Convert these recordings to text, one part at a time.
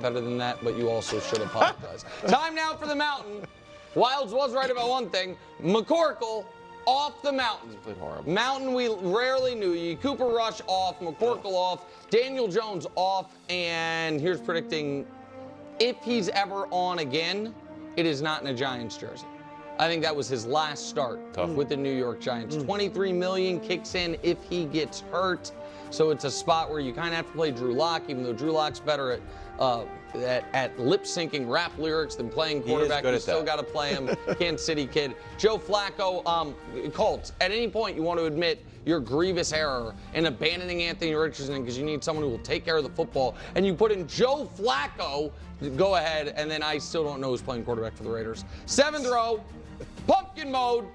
better than that, but you also should apologize. Time now for the Mountain. Wilds was right about one thing. McCorkle off the Mountain. He's played horrible. Mountain we rarely knew. You Cooper Rush off, McCorkle off, Daniel Jones off, and here's predicting if he's ever on again, it is not in a Giants jersey. I think that was his last start with the New York Giants. $23 million kicks in if he gets hurt. So it's a spot where you kind of have to play Drew Lock, even though Drew Lock's better at lip syncing rap lyrics than playing quarterback. You still got to play him. Kansas City kid. Joe Flacco, Colts. At any point you want to admit your grievous error in abandoning Anthony Richardson because you need someone who will take care of the football, and you put in Joe Flacco. Go ahead, and then I still don't know who's playing quarterback for the Raiders. 7th row, pumpkin mode.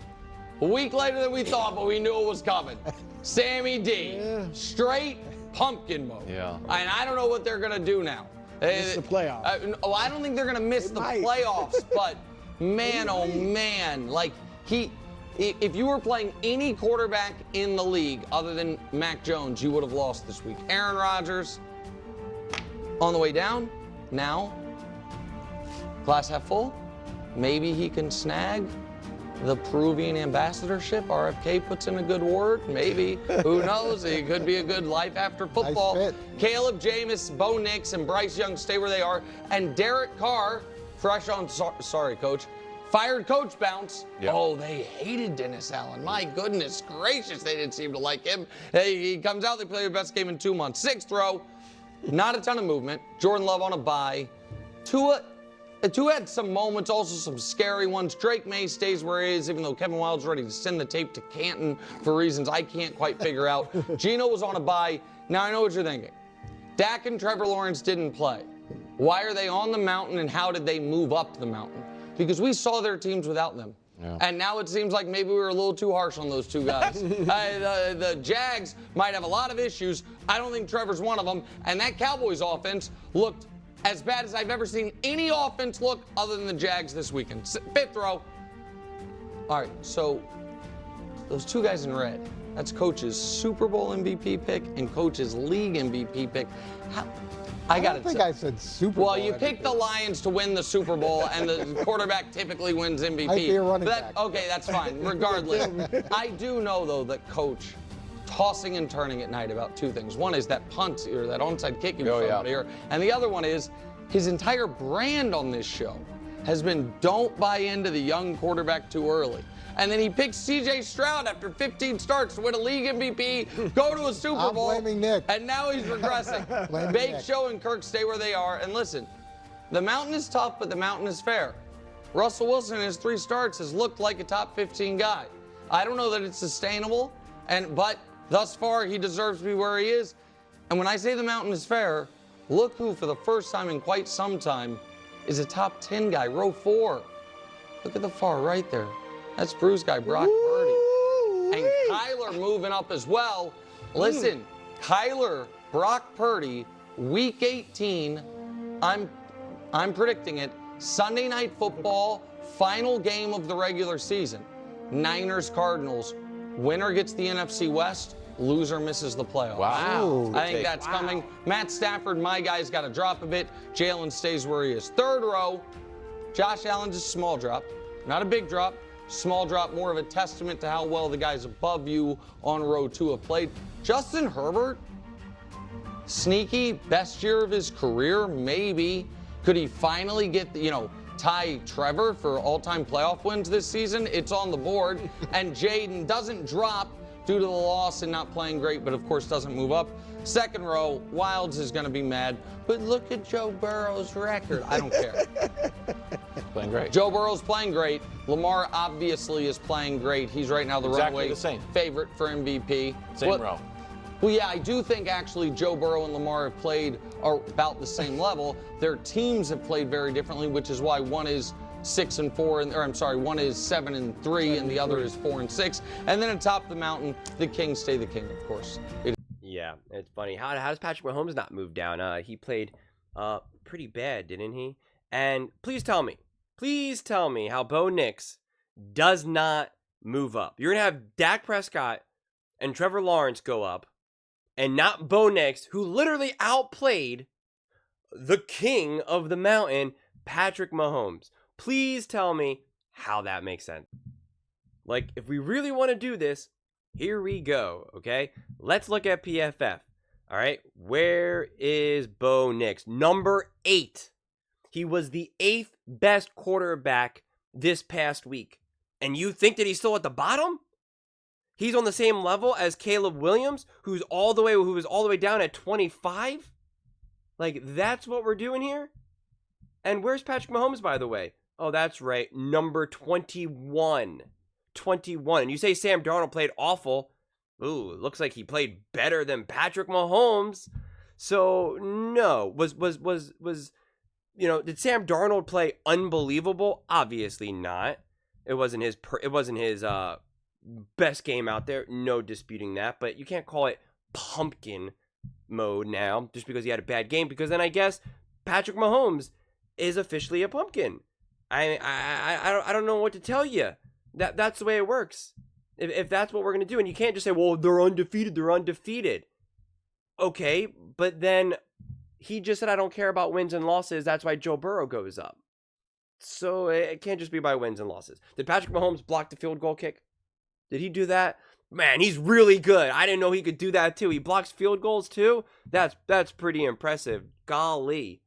A week later than we thought, but we knew it was coming. Sammy D, straight pumpkin mode. Yeah. And I don't know what they're gonna do now. Miss the playoffs. I don't think they're gonna miss the playoffs, but man, oh man, like if you were playing any quarterback in the league other than Mac Jones, you would have lost this week. Aaron Rodgers on the way down. Now, glass half full. Maybe he can snag the Peruvian ambassadorship. RFK puts in a good word. Maybe. Who knows? It could be a good life after football. Nice fit. Caleb Jameis, Bo Nix, and Bryce Young stay where they are. And Derek Carr, fresh on, sorry, coach, fired coach bounce. Yep. Oh, they hated Dennis Allen. My goodness gracious, they didn't seem to like him. He comes out, they play their best game in 2 months. 6th row, not a ton of movement. Jordan Love on a bye. Tua had some moments, also some scary ones. Drake May stays where he is, even though Kevin Wilde's ready to send the tape to Canton for reasons I can't quite figure out. Geno was on a bye. Now I know what you're thinking. Dak and Trevor Lawrence didn't play. Why are they on the mountain, and how did they move up the mountain? Because we saw their teams without them. Yeah. And now it seems like maybe we were a little too harsh on those two guys. The Jags might have a lot of issues. I don't think Trevor's one of them. And that Cowboys offense looked as bad as I've ever seen any offense look other than the Jags this weekend. 5th row. All right, so those two guys in red, that's Coach's Super Bowl MVP pick and Coach's league MVP pick. I don't think I said Super Bowl. Well, you picked the Lions to win the Super Bowl, and the quarterback typically wins MVP. I'd be a running back. Okay, that's fine. Regardless, I do know, though, that Coach tossing and turning at night about two things. One is that punt or that onside kick he was talking about here, and the other one is his entire brand on this show has been don't buy into the young quarterback too early. And then he picks C.J. Stroud after 15 starts to win a league MVP, go to a Super Bowl. I'm blaming Nick. And now he's regressing. Bake Show and Kirk stay where they are. And listen, the mountain is tough, but the mountain is fair. Russell Wilson in his 3 starts has looked like a top 15 guy. I don't know that it's sustainable, but thus far he deserves to be where he is. And when I say the mountain is fair, look who for the first time in quite some time is a top 10 guy, row 4. Look at the far right there. That's Bruce guy, Brock Purdy. And Kyler moving up as well. Listen, Kyler, Brock Purdy, week 18, I'm predicting it, Sunday Night Football, final game of the regular season. Niners, Cardinals, winner gets the NFC West, loser misses the playoffs. Wow. I think that's coming. Matt Stafford, my guy's got to drop a bit. Jalen stays where he is. 3rd row, Josh Allen's a small drop, not a big drop. Small drop, more of a testament to how well the guys above you on row 2 have played. Justin Herbert, sneaky, best year of his career, maybe. Could he finally get, tie Trevor for all-time playoff wins this season? It's on the board. And Jaden doesn't drop due to the loss and not playing great, but of course doesn't move up. 2nd row, Wilds is going to be mad. But look at Joe Burrow's record. I don't care. Playing great. Joe Burrow's playing great. Lamar obviously is playing great. He's right now the runaway favorite for MVP. Same row. Well, yeah, I do think actually Joe Burrow and Lamar have played about the same level. Their teams have played very differently, which is why one is 6-4, one is 7-3, and the other is 4-6. And then atop the mountain, the Kings stay the king, of course. Yeah, it's funny. How does Patrick Mahomes not move down? He played pretty bad, didn't he? And please tell me how Bo Nix does not move up. You're going to have Dak Prescott and Trevor Lawrence go up, and not Bo Nix, who literally outplayed the king of the mountain, Patrick Mahomes. Please tell me how that makes sense. Like, if we really want to do this, here we go, okay? Let's look at PFF. All right, where is Bo Nix? Number 8. He was the 8th best quarterback this past week. And you think that he's still at the bottom? He's on the same level as Caleb Williams, who was all the way down at 25? Like, that's what we're doing here? And where's Patrick Mahomes, by the way? Oh, that's right, number 21. 21. And you say Sam Darnold played awful. Ooh, looks like he played better than Patrick Mahomes. So, no. Did Sam Darnold play unbelievable? Obviously not. It wasn't his best game out there. No disputing that. But you can't call it pumpkin mode now just because he had a bad game, because then I guess Patrick Mahomes is officially a pumpkin. I don't know what to tell you. That's the way it works. If that's what we're going to do, and you can't just say, well, they're undefeated. Okay, but then he just said, I don't care about wins and losses. That's why Joe Burrow goes up. So it can't just be by wins and losses. Did Patrick Mahomes block the field goal kick? Did he do that? Man, he's really good. I didn't know he could do that too. He blocks field goals too? That's pretty impressive. Golly.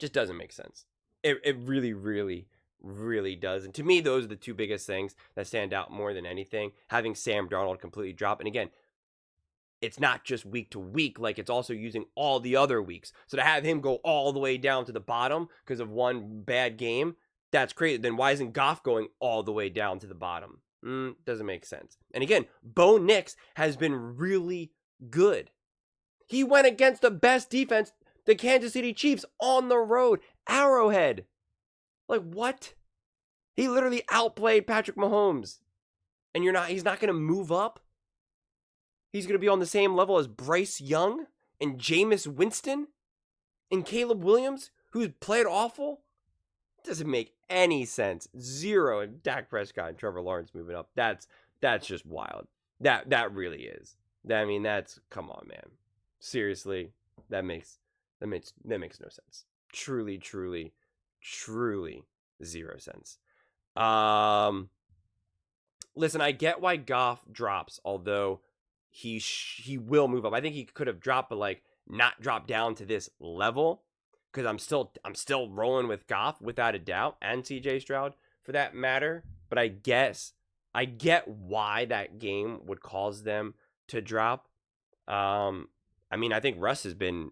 Just doesn't make sense. It really, really, really does. And to me, those are the two biggest things that stand out more than anything. Having Sam Darnold completely drop. And again, it's not just week to week, like it's also using all the other weeks. So to have him go all the way down to the bottom because of one bad game, that's crazy. Then why isn't Goff going all the way down to the bottom? Doesn't make sense. And again, Bo Nix has been really good. He went against the best defense, the Kansas City Chiefs, on the road, Arrowhead. Like, what? He literally outplayed Patrick Mahomes. And he's not going to move up? He's going to be on the same level as Bryce Young and Jameis Winston and Caleb Williams, who's played awful? Doesn't make any sense. Zero. And Dak Prescott and Trevor Lawrence moving up. That's just wild. That really is. I mean, come on, man. Seriously, that makes no sense. Truly, truly, truly zero sense. Listen, I get why Goff drops, although he will move up. I think he could have dropped, but like not drop down to this level, because I'm still rolling with Goff without a doubt, and CJ Stroud for that matter. But I get why that game would cause them to drop. I mean, I think Russ has been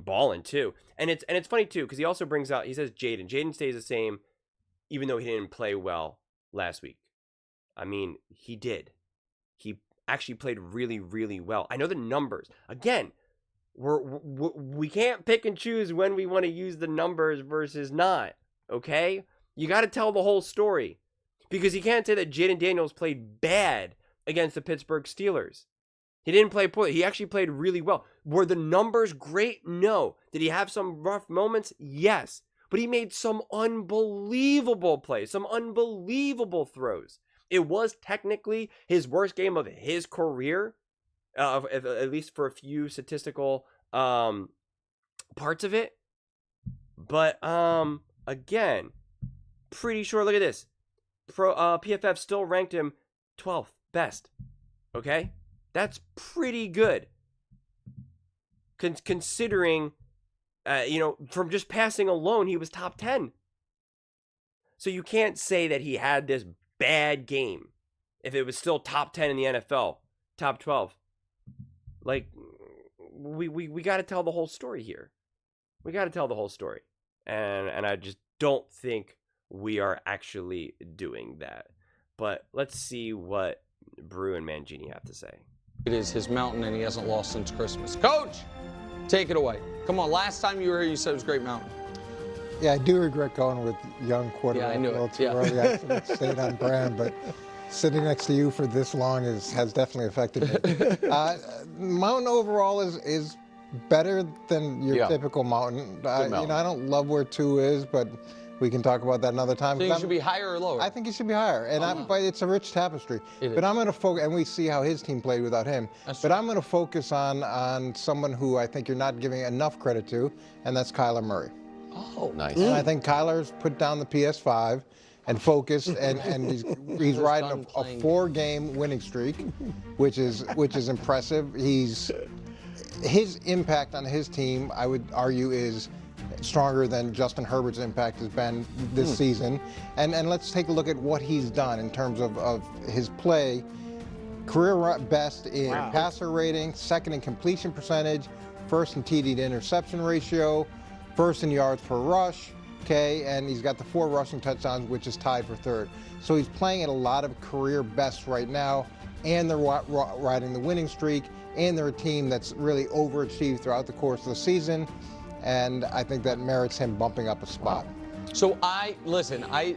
balling too, and it's funny too, because he also brings out, he says Jaden stays the same, even though he didn't play well last week. I mean, he did. He actually played really, really well. I know the numbers. Again, we can't pick and choose when we want to use the numbers versus not, okay? You got to tell the whole story, because you can't say that Jaden Daniels played bad against the Pittsburgh Steelers. He didn't play poorly. He actually played really well. Were the numbers great? No. Did he have some rough moments? Yes. But he made some unbelievable plays, some unbelievable throws. It was technically his worst game of his career, at least for a few statistical parts of it. But again, pretty sure. Look at this. PFF still ranked him 12th best. Okay, that's pretty good, considering from just passing alone, he was top 10. So you can't say that he had this bad game if it was still top 10 in the NFL, top 12. Like, we got to tell the whole story here. We got to tell the whole story. And I just don't think we are actually doing that. But let's see what Brew and Mangini have to say. It is his mountain, and he hasn't lost since Christmas. Coach, take it away. Come on, last time you were here, you said it was Great Mountain. Yeah, I do regret going with young quarterback. Yeah, I knew a little it. too early. I stayed on brand, but sitting next to you for this long has definitely affected me. Mountain overall is better than your typical mountain. I don't love where 2 is, but We can talk about that another time. So you should be higher or lower? I think he should be higher, and but it's a rich tapestry. But I'm going to focus, and we see how his team played without him. But I'm going to focus on someone who I think you're not giving enough credit to, and that's Kyler Murray. Oh, Nice. And I think Kyler's put down the PS5 and focused, and he's riding a 4-game winning streak, which is impressive. His impact on his team, I would argue, is stronger than Justin Herbert's impact has been this season. And let's take a look at what he's done in terms of his play. Career best in passer rating, second in completion percentage, first in TD to interception ratio, first in yards per rush, and he's got the 4 rushing touchdowns, which is tied for third. So he's playing at a lot of career bests right now, and they're riding the winning streak, and they're a team that's really overachieved throughout the course of the season, and I think that merits him bumping up a spot. So I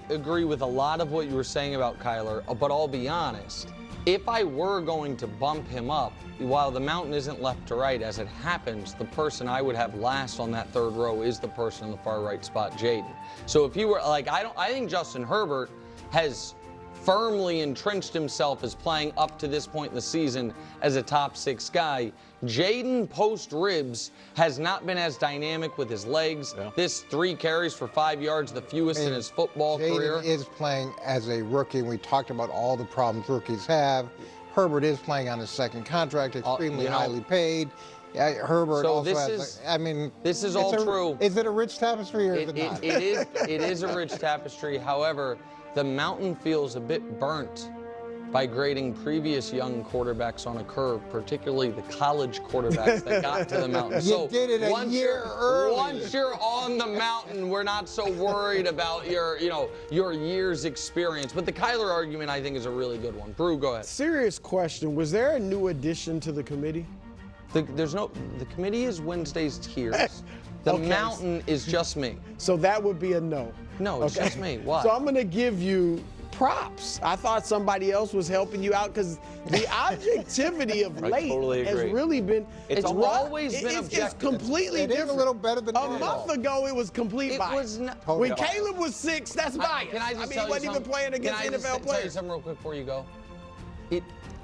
agree with a lot of what you were saying about Kyler, but I'll be honest. If I were going to bump him up, while the mountain isn't left to right, as it happens, the person I would have last on that third row is the person in the far right spot, Jaden. So if you were like, I think Justin Herbert has firmly entrenched himself as playing up to this point in the season as a top 6 guy. Jaden post ribs has not been as dynamic with his legs. Yeah. This 3 carries for 5 yards, the fewest in his football career. Jaden is playing as a rookie, and we talked about all the problems rookies have. Herbert is playing on his second contract, extremely highly paid. Herbert so also has, this is all true. Is it a rich tapestry or is it not? It is a rich tapestry. However, the mountain feels a bit burnt by grading previous young quarterbacks on a curve, particularly the college quarterbacks that got to the mountain. You did it a year early. Once you're on the mountain, we're not so worried about your year's experience. But the Kyler argument, I think, is a really good one. Brew, go ahead. Serious question. Was there a new addition to the committee? The committee is Wednesday's tiers. The mountain is just me. So that would be a no. No, it's just me. Why? So I'm going to give you props. I thought somebody else was helping you out because the objectivity of late has really been. It's always been objective. It's completely different. It is a little better than a month ago. It was complete bias. When Caleb was 6, that's bias. Can I just tell he wasn't even playing against NFL players. Can I just tell you something real quick before you go?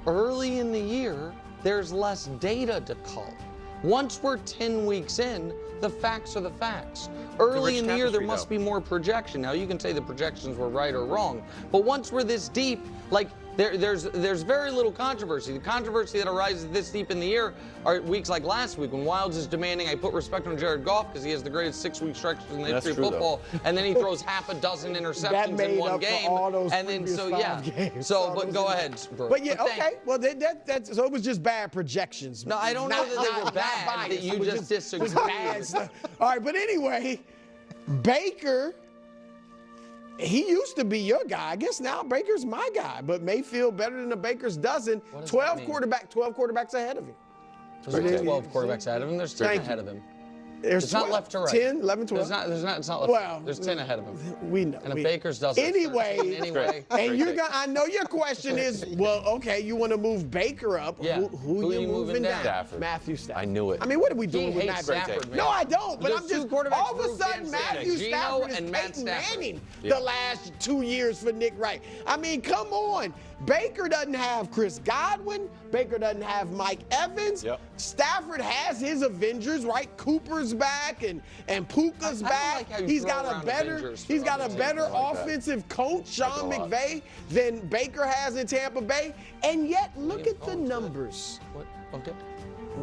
Early in the year, there's less data to cull. Once we're 10 weeks in, the facts are the facts. Early in the year, there must be more projection. Now, you can say the projections were right or wrong, but once we're this deep, like, there's very little controversy. The controversy that arises this deep in the year are weeks like last week when Wilds is demanding I put respect on Jared Goff because he has the greatest 6-week stretch in the history of football, and then he throws half a dozen interceptions in one game. All those and then games. But go ahead, bro. But well, that's so it was just bad projections. No, I don't know that they were bad. That you just disagree. All right, but anyway, Baker. He used to be your guy. I guess now Baker's my guy, but Mayfield better than the Baker's dozen. 12 quarterbacks ahead of him. There's 12 quarterbacks ahead of him. There's 10 ahead of him. It's not left to right. 10, 11, 12. It's not left. There's 10 ahead of him. We know. And if Baker's doesn't. Anyway. And I know your question is, well, okay, you want to move Baker up. Yeah. Who you moving down? Stafford. Matthew Stafford. I knew it. I mean, what are we doing with Matthew Stafford? No, I don't. But I'm just all of a sudden Matthew Stafford is and Peyton Manning the last 2 years for Nick Wright. I mean, come on. Baker doesn't have Chris Godwin. Baker doesn't have Mike Evans. Yep. Stafford has his Avengers, right? Cooper's back and Puka's back. He's got a better offensive coach, Sean McVay, than Baker has in Tampa Bay. And yet, look at the numbers. What? Okay.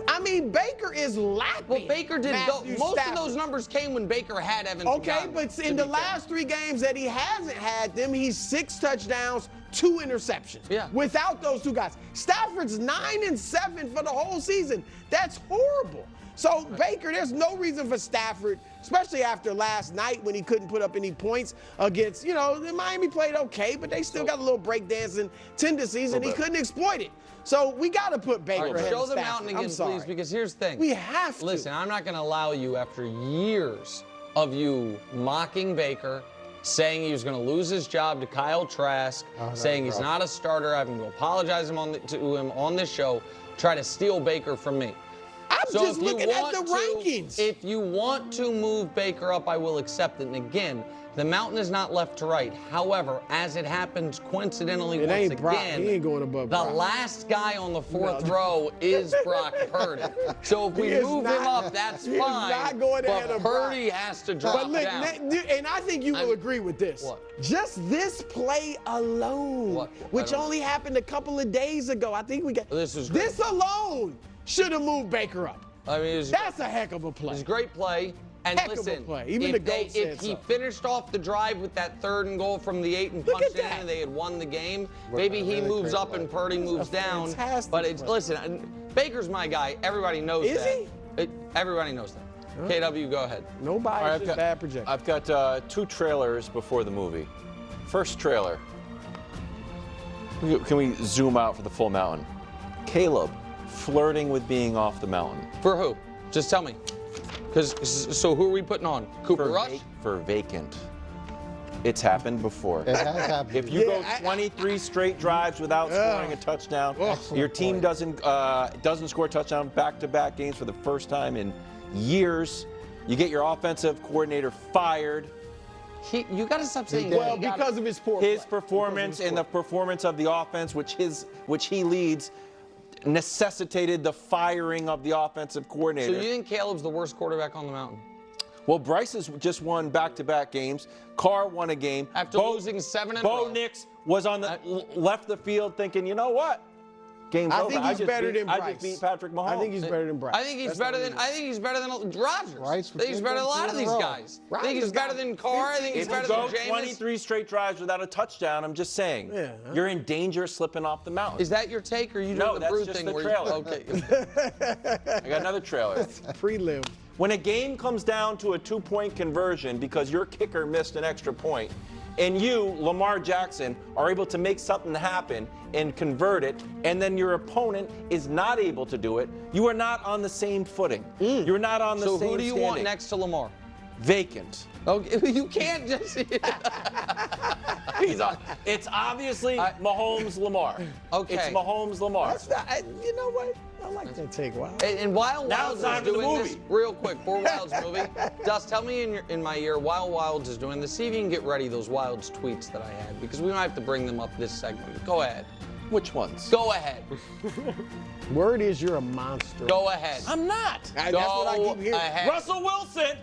I mean, Baker is lacking. Well, Baker didn't go. Most of those numbers came when Baker had Evans. Okay, but in the last 3 games that he hasn't had them, he's 6 touchdowns, 2 interceptions. Yeah. Without those 2 guys. Stafford's 9-7 for the whole season. That's horrible. So, Baker, there's no reason for Stafford, especially after last night when he couldn't put up any points against, Miami played okay, but they still got a little breakdancing tendencies, and he couldn't exploit it. So we got to put Baker ahead show of the Stafford. mountain again, please, because here's the thing. We have to. Listen, I'm not going to allow you, after years of you mocking Baker, saying he was going to lose his job to Kyle Trask, saying he's not a starter, having to apologize to him on this show, try to steal Baker from me. I'm just looking at the rankings. If you want to move Baker up, I will accept it. And again, The mountain is not left to right. However, as it happens coincidentally It once ain't Brock. again, He ain't going above the Brock. last guy on the fourth row is Brock Purdy. So if we He is move him not- up, that's he is fine. not going ahead but of Brock. Purdy has to drop But look, down. and I think you will agree with this. What? Just this play alone, What? which only happened a couple of days ago. I think we got This is great. this alone should have moved Baker up. I mean, it's That's a heck of a a play. great play. And Heck of a listen, play. Even the GOAT said if he so. finished off the drive with that 3rd and goal from the 8 and Look punched at it in that. and they had won the game, What maybe a he really moves great up play. and Purdy moves down. fantastic But it's play. listen, Baker's my guy. Everybody knows Is that. he? Everybody knows that. KW, go ahead. No bias, All right, just bad projection. I've got 2 trailers before the movie. First trailer. Can we zoom out for the full mountain? Caleb flirting with being off the mountain. For who? Just tell me. So who are we putting on? Cooper Rush? For vacant. It's happened before. It has happened. If you go 23 straight drives without scoring a touchdown, your team doesn't score a touchdown back-to-back games for the first time in years. You get your offensive coordinator fired. You got to stop saying well, because of his poor His play. performance and the performance of the offense, which he leads, necessitated the firing of the offensive So coordinator. you think Caleb's the worst quarterback on the mountain? Well, Bryce has just won back-to-back games. Carr won a game. After losing 7 in a row. Bo Nix was on the left the field thinking, you know what? Game's I over. think he's just better beat- than I Bryce. just beat Patrick Mahomes. I think he's better than Bryce. I think he's That's better all than he I think he's better than Rodgers. Bryce I think he's better than a lot of these guys. I think he's better than Carr. I think he's If you better go than Jameis. 23 straight drives without a touchdown, I'm just saying, Yeah. you're in danger of slipping off the mountain. Is that your take, or are you No, doing the that's Brew just thing the where trailer. okay? I got another trailer. Prelim. When a game comes down to a 2-point conversion because your kicker missed an extra point, and you, Lamar Jackson, are able to make something happen and convert it, and then your opponent is not able to do it, you are not on the same footing. You're not on the So same who do you standing. want next to Lamar? Vacant. Okay, you can't just. It's obviously Mahomes Lamar. Okay. It's Mahomes Lamar. That's not, you know what? I like that take. Wow. And while Now Wilds it's time is for the doing this, movie. real quick, for Wilds movie, Dust, tell me in my ear while Wilds is doing this, see if you can get ready those Wilds tweets that I had, because we might have to bring them up this segment. Go ahead. Which ones? Go ahead. Word is you're a monster. Go ahead. I'm not. That's what I keep hearing. ahead. Russell Wilson.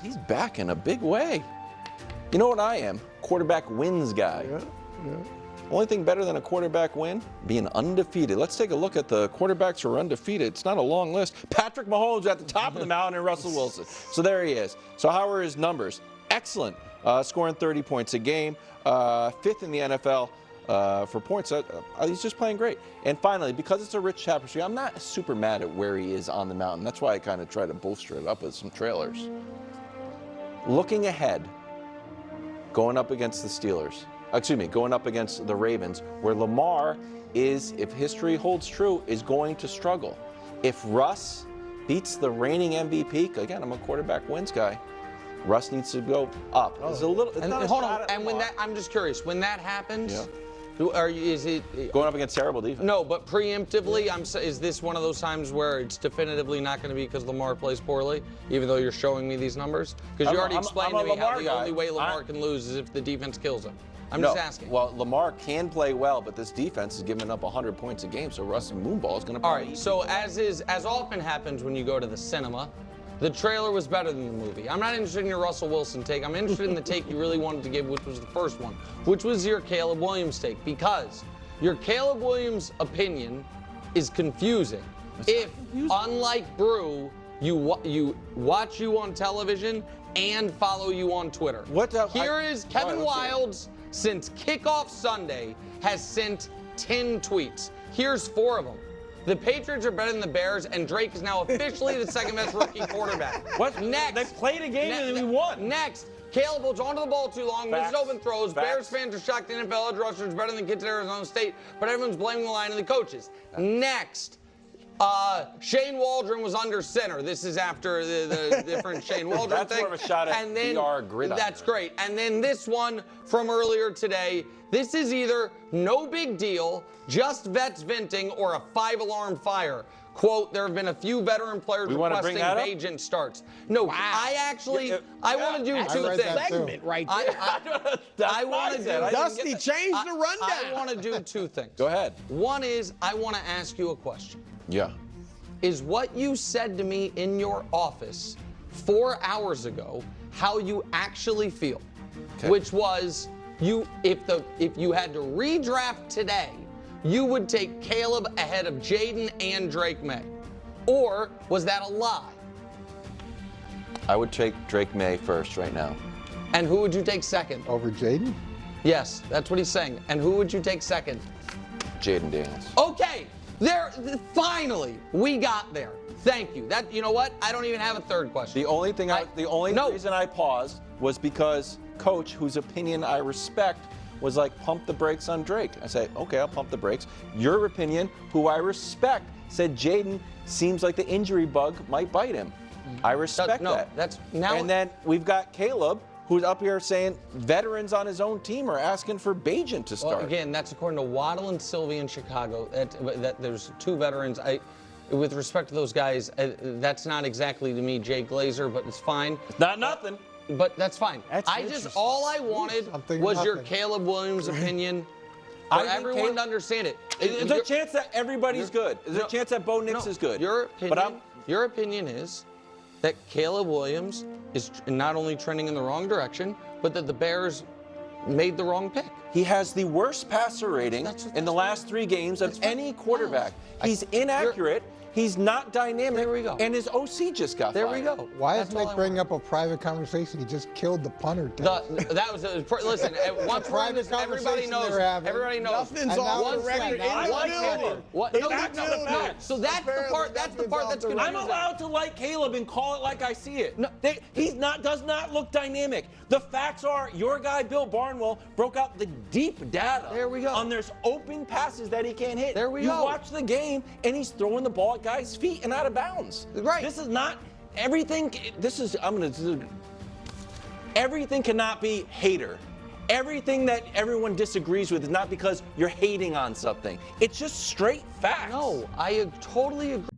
He's back in a big way. You know what I am? Quarterback wins guy. Only thing better than a quarterback win? Being undefeated. Let's take a look at the quarterbacks who are undefeated. It's not a long list. Patrick Mahomes at the top of the mountain and Russell Wilson. So there he is. So how are his numbers? Excellent. Scoring 30 points a game. 5th in the NFL for points. He's just playing great. And finally, because it's a rich tapestry, I'm not super mad at where he is on the mountain. That's why I kind of try to bolster it up with some trailers. Looking ahead, going up against the Steelers. Going up against the Ravens, where Lamar is, if history holds true, is going to struggle. If Russ beats the reigning MVP, again, I'm a quarterback wins guy, Russ needs to go up. It's a little. It's And not a hold shot on. at And when Lamar. that, I'm just curious. When that happens, Yeah. is it Going up against terrible defense. No, but preemptively, is this one of those times where it's definitively not going to be because Lamar plays poorly, even though you're showing me these numbers? Because you already explained I'm to a me how Lamar the guy. only way Lamar can lose is if the defense kills him. I'm No. just asking. Well, Lamar can play well, but this defense is giving up 100 points a game, so Russ Moonball is going to All play. right, so as often happens when you go to the cinema, the trailer was better than the movie. I'm not interested in your Russell Wilson take. I'm interested in the take you really wanted to give, which was the first one, which was your Caleb Williams take, because your Caleb Williams opinion is confusing. If, unlike Brew, you watch you on television and follow you on Twitter. Here is Kevin Wilds, since kickoff Sunday, has sent 10 tweets. Here's 4 of them. The Patriots are better than the Bears, and Drake is now officially the second best rookie quarterback. What? Next. They played a game and we won. Next. Caleb holds onto the ball too long, misses Facts. open throws. Facts. Bears fans are shocked the NFL edge rushers better than kids at Arizona State, but everyone's blaming the line and the coaches. Next. Shane Waldron was under center. This is after the different Shane Waldron That's thing. more of a shot at PR gridiron. That's great. And then this one from earlier today. This is either no big deal, just vets venting, or a 5-alarm fire. Quote, there have been a few veteran players We wanna bring requesting that up? Bajan starts. No, Wow. I want to do That's two a read that things. too. segment right there. I want to do. Dusty, change the rundown. I want to do two things. Go ahead. One is I want to ask you a question. Yeah. Is what you said to me in your office 4 hours ago how you actually feel? Okay. Which was if you had to redraft today, you would take Caleb ahead of Jaden and Drake May. Or was that a lie? I would take Drake May first right now. And who would you take second? Over Jaden? Yes, that's what he's saying. And who would you take second? Jaden Daniels. Okay, finally we got there. Thank you. You know what? I don't even have a third question. The only reason I paused was because Coach, whose opinion I respect, was like, pump the brakes on Drake. I say, okay, I'll pump the brakes. Your opinion, who I respect, said Jaden seems like the injury bug might bite him. I respect that. That's now. And then we've got Caleb, who's up here saying veterans on his own team are asking for Bajan to start. Well, again, that's according to Waddle and Sylvie in Chicago. That there's two veterans. With respect to those guys, that's not exactly to me Jay Glazer, but it's fine. It's not nothing. But that's fine. That's All I wanted was your Caleb Williams opinion for everyone to understand it. Is there a chance that everybody's good? Is there a chance that Bo Nix is good? Your opinion is that Caleb Williams is not only trending in the wrong direction, but that the Bears made the wrong pick. He has the worst passer rating in the last 3 games of any quarterback. He's inaccurate. He's not dynamic. There we go. And his OC just got fired. There we go. Why That's is all Nick I bringing want. up a private conversation? He just killed the punter. Listen, once we're in this, everybody knows. Everybody knows. Nothing's off the record in the building. So that's the part. That's the part that's confusing. I'm allowed to like Caleb and call it like I see it. No, does not look dynamic. The facts are, your guy Bill Barnwell broke out the deep data. There we go. On there's open passes that he can't hit. There we go. go. You watch the game and he's throwing the ball at guys' feet and out of bounds. Right. This is not everything. Everything cannot be hater. Everything that everyone disagrees with is not because you're hating on something. It's just straight facts. No, I totally agree.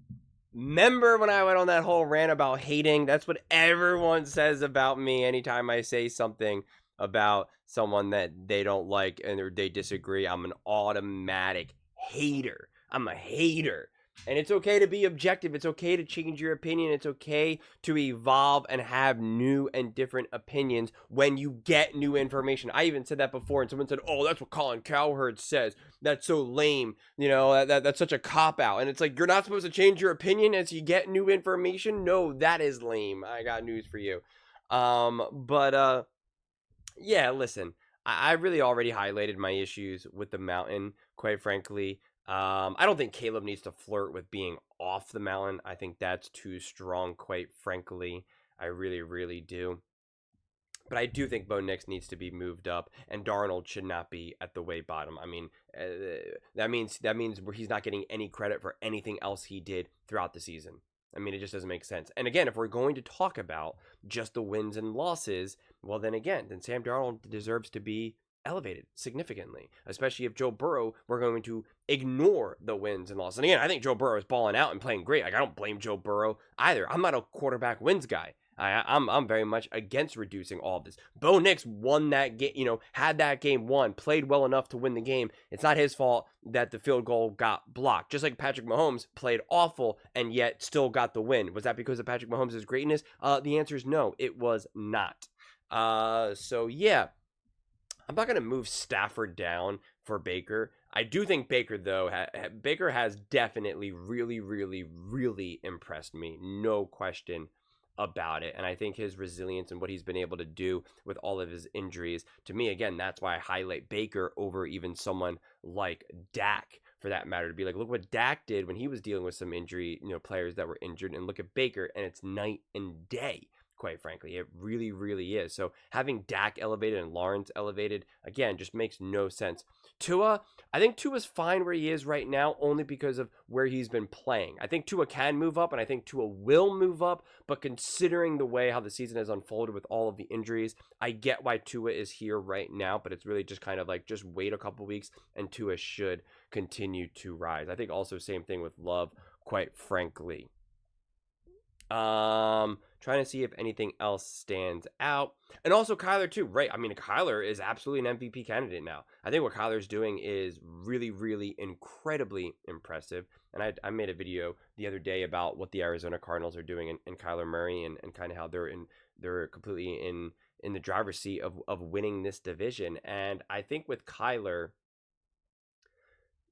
Remember when I went on that whole rant about hating? That's what everyone says about me anytime I say something about someone that they don't like and they disagree. I'm an automatic hater. I'm a hater. And it's okay to be objective. It's okay to change your opinion. It's okay to evolve and have new and different opinions when you get new information. I even said that before, and someone said, oh, that's what Colin Cowherd says. That's so lame. You know, that's such a cop-out. And it's like, you're not supposed to change your opinion as you get new information? No, that is lame. I got news for you. Yeah, listen, I really already highlighted my issues with the mountain, quite frankly. I don't think Caleb needs to flirt with being off the mountain. I think that's too strong, quite frankly. I really, really do. But I do think Bo Nix needs to be moved up, and Darnold should not be at the way bottom. I mean, that means where he's not getting any credit for anything else he did throughout the season. I mean, it just doesn't make sense. And again, if we're going to talk about just the wins and losses, well, then Sam Darnold deserves to be elevated significantly, especially if Joe Burrow, we're going to ignore the wins and losses. And again, I think Joe Burrow is balling out and playing great. Like, I don't blame Joe Burrow either. I'm not a quarterback wins guy. I'm very much against reducing all of this. Bo Nix won that game, had that game won, played well enough to win the game. It's not his fault that the field goal got blocked. Just like Patrick Mahomes played awful and yet still got the win. Was that because of Patrick Mahomes' greatness? The answer is no, it was not. So yeah. I'm not going to move Stafford down for Baker. I do think Baker, though, Baker has definitely really, really, really impressed me. No question about it. And I think his resilience and what he's been able to do with all of his injuries, to me, again, that's why I highlight Baker over even someone like Dak, for that matter, to be like, look what Dak did when he was dealing with some injury, players that were injured, and look at Baker, and it's night and day. Quite frankly, it really, really is. So having Dak elevated and Lawrence elevated, again, just makes no sense. Tua, I think Tua's fine where he is right now only because of where he's been playing. I think Tua can move up, and I think Tua will move up, but considering the way how the season has unfolded with all of the injuries, I get why Tua is here right now, but it's really just kind of like, just wait a couple weeks, and Tua should continue to rise. I think also same thing with Love. quite frankly. Trying to see if anything else stands out. And also Kyler too, right? I mean, Kyler is absolutely an MVP candidate now. I think what Kyler's doing is really, really incredibly impressive. And I made a video the other day about what the Arizona Cardinals are doing and Kyler Murray and kind of how they're completely in the driver's seat of winning this division. And I think with Kyler,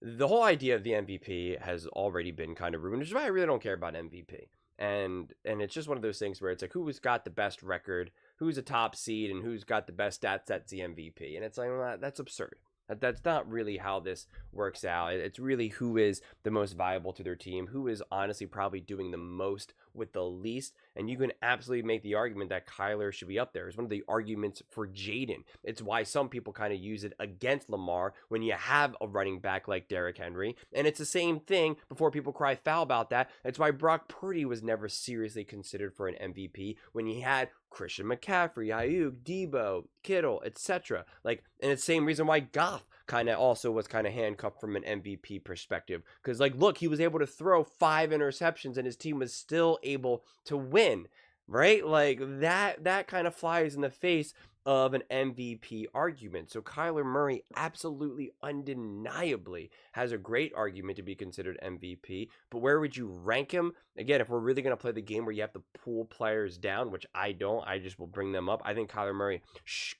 the whole idea of the MVP has already been kind of ruined, which is why I really don't care about MVP. And it's just one of those things where it's like, who's got the best record, who's a top seed, and who's got the best stats, that's the MVP. And it's like, well, that's absurd. That's not really how this works out. It's really who is the most viable to their team, who is honestly probably doing the most with the least. And you can absolutely make the argument that Kyler should be up there. It's one of the arguments for Jaden. It's why some people kind of use it against Lamar when you have a running back like Derrick Henry. And it's the same thing before people cry foul about that. That's why Brock Purdy was never seriously considered for an MVP when he had Christian McCaffrey, Ayuk, Debo, Kittle, etc. And it's the same reason why Goff kind of also was kind of handcuffed from an MVP perspective. Because, look, he was able to throw 5 interceptions and his team was still able to win, right? That kind of flies in the face of an MVP argument. So Kyler Murray absolutely undeniably has a great argument to be considered MVP, but where would you rank him? Again, if we're really going to play the game where you have to pull players down, which I don't, I just will bring them up. I think Kyler Murray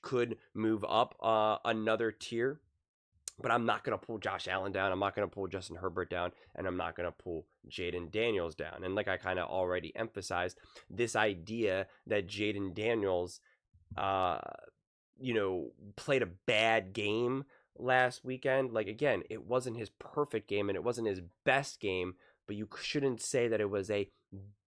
could move up another tier, but I'm not going to pull Josh Allen down. I'm not going to pull Justin Herbert down, and I'm not going to pull Jaden Daniels down. And like I kind of already emphasized, this idea that Jaden Daniels played a bad game last weekend. Again, it wasn't his perfect game and it wasn't his best game, but you shouldn't say that it was a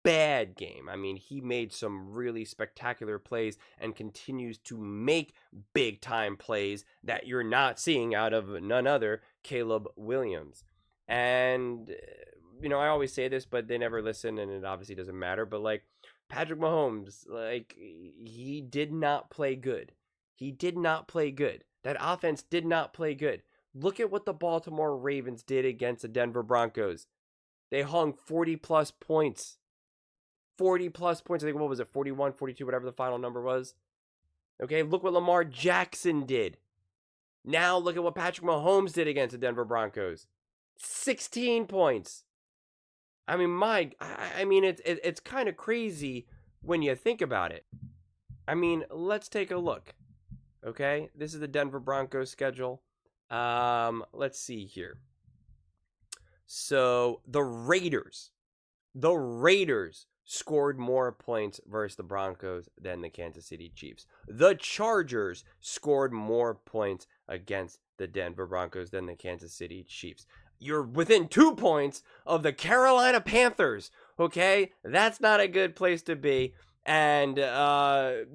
bad game. I mean, he made some really spectacular plays and continues to make big time plays that you're not seeing out of none other Caleb Williams. And, I always say this, but they never listen and it obviously doesn't matter. But Patrick Mahomes, he did not play good. He did not play good. That offense did not play good. Look at what the Baltimore Ravens did against the Denver Broncos. They hung 40-plus points. 40-plus points. I think, what was it, 41, 42, whatever the final number was. Okay, look what Lamar Jackson did. Now look at what Patrick Mahomes did against the Denver Broncos. 16 points. I mean, it's kind of crazy when you think about it. I mean, let's take a look. Okay, this is the Denver Broncos schedule. Let's see here. So the Raiders scored more points versus the Broncos than the Kansas City Chiefs. The Chargers scored more points against the Denver Broncos than the Kansas City Chiefs. You're within 2 points of the Carolina Panthers, okay? That's not a good place to be. And, the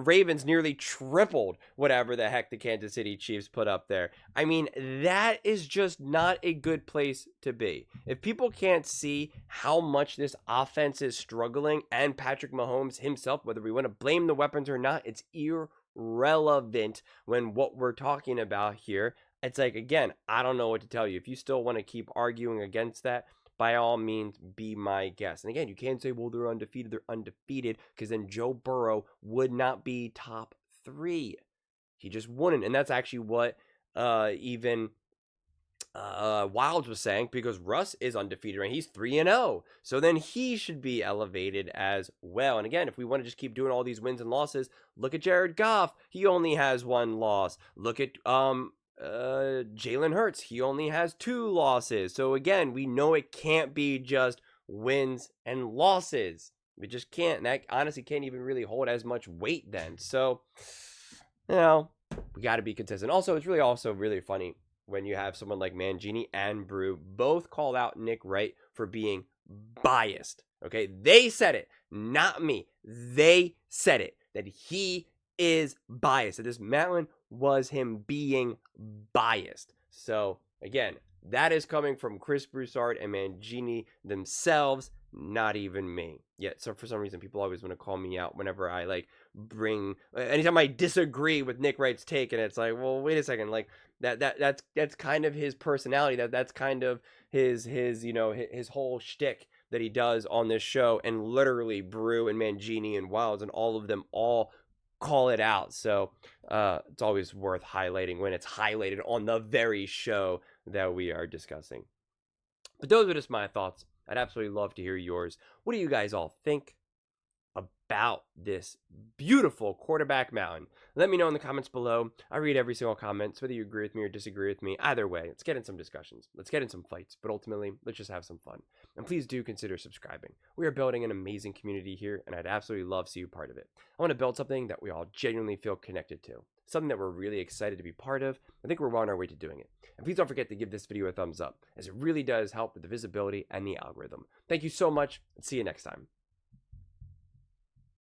Ravens nearly tripled whatever the heck the Kansas City Chiefs put up there. I mean, that is just not a good place to be. If people can't see how much this offense is struggling, and Patrick Mahomes himself, whether we want to blame the weapons or not, it's irrelevant when what we're talking about here. It's again, I don't know what to tell you. If you still want to keep arguing against that, by all means, be my guest. And again, you can't say, well, they're undefeated. They're undefeated, because then Joe Burrow would not be top 3. He just wouldn't. And that's actually what even Wilds was saying, because Russ is undefeated, right? He's 3-0. So then he should be elevated as well. And again, if we want to just keep doing all these wins and losses, look at Jared Goff. He only has 1 loss. Look at Jalen Hurts, he only has 2 losses. So again, we know it can't be just wins and losses. We just can't. And that honestly can't even really hold as much weight then. So, we got to be consistent. Also, it's really also really funny when you have someone like Mangini and Brew both called out Nick Wright for being biased. Okay, they said it, not me. They said it, that he is biased. That this mountain was him being biased. So again, that is coming from Chris Broussard and Mangini themselves, not even me. Yet, so for some reason, people always want to call me out whenever I like anytime I disagree with Nick Wright's take, and it's like, well, wait a second, like that's kind of his personality. That's kind of his his whole shtick that he does on this show, and literally Brew and Mangini and Wilds and all of them all call it out. So it's always worth highlighting when it's highlighted on the very show that we are discussing. But those are just my thoughts. I'd absolutely love to hear yours. What do you guys all think about this beautiful quarterback mountain? Let me know in the comments below. I read every single comment, so whether you agree with me or disagree with me. Either way, let's get in some discussions. Let's get in some fights. But ultimately, let's just have some fun. And please do consider subscribing. We are building an amazing community here, and I'd absolutely love to see you part of it. I want to build something that we all genuinely feel connected to. Something that we're really excited to be part of. I think we're well on our way to doing it. And please don't forget to give this video a thumbs up, as it really does help with the visibility and the algorithm. Thank you so much, and see you next time.